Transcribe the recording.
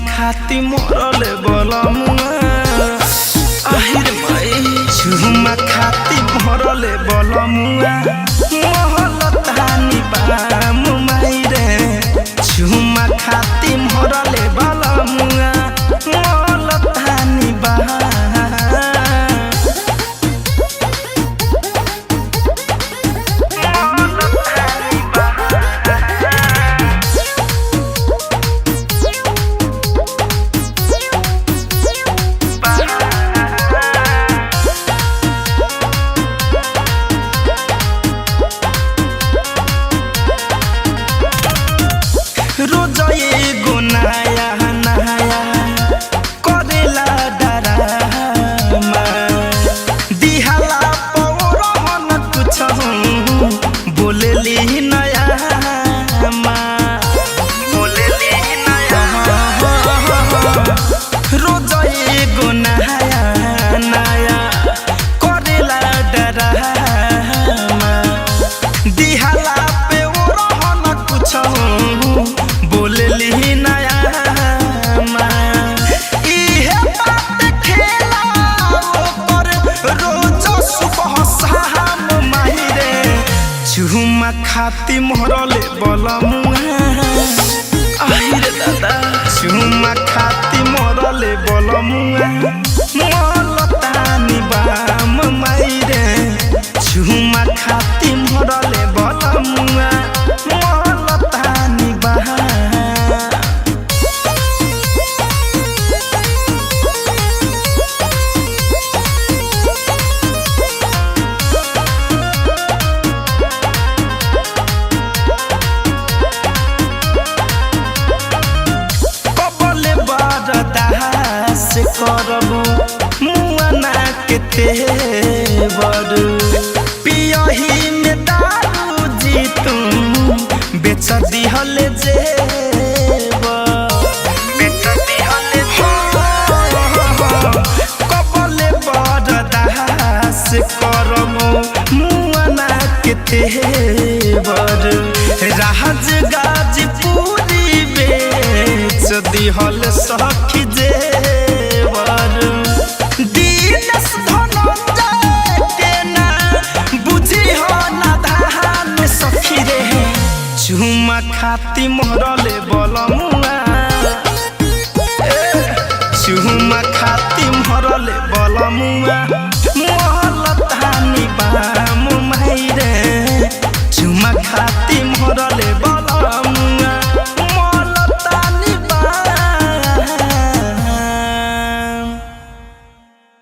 खाती मरले बलमुआ আহিर माई चुमा खाती मरले बलमुआ महलतानी बाम माई रे चुमा खाती मरले बलमुआ महलतानी बा रोज एगो नया नया करेला डरामा दिहाला पौरहन कुछ बोलेली नया बोलेली नया रोज एगो नया नया करेला डरामा दिहाला पौरहन कुछ बोलेली नया इहे बात खेला पर रोज सुबह शाम माही रे चुमा खाती मरले बलमुआ আহিर दादा चुमा खाती मरले बलमुआ महलतानी बाम माई रे चुमा खाती मरले बलमुआ महलतानी बा से करबू मुआना के तेवर पियही में दारू जी तुम बेच दिहल कबले बरदा से करबू मुआना के तेवर राज गाजीपुरी बेच दिहल सखी जेवर दीनस धनंजय के ना बुझी हो ना धान सखी रे चुमा खाती मरले बलमुआ चुमा खाती मरले बलमुआ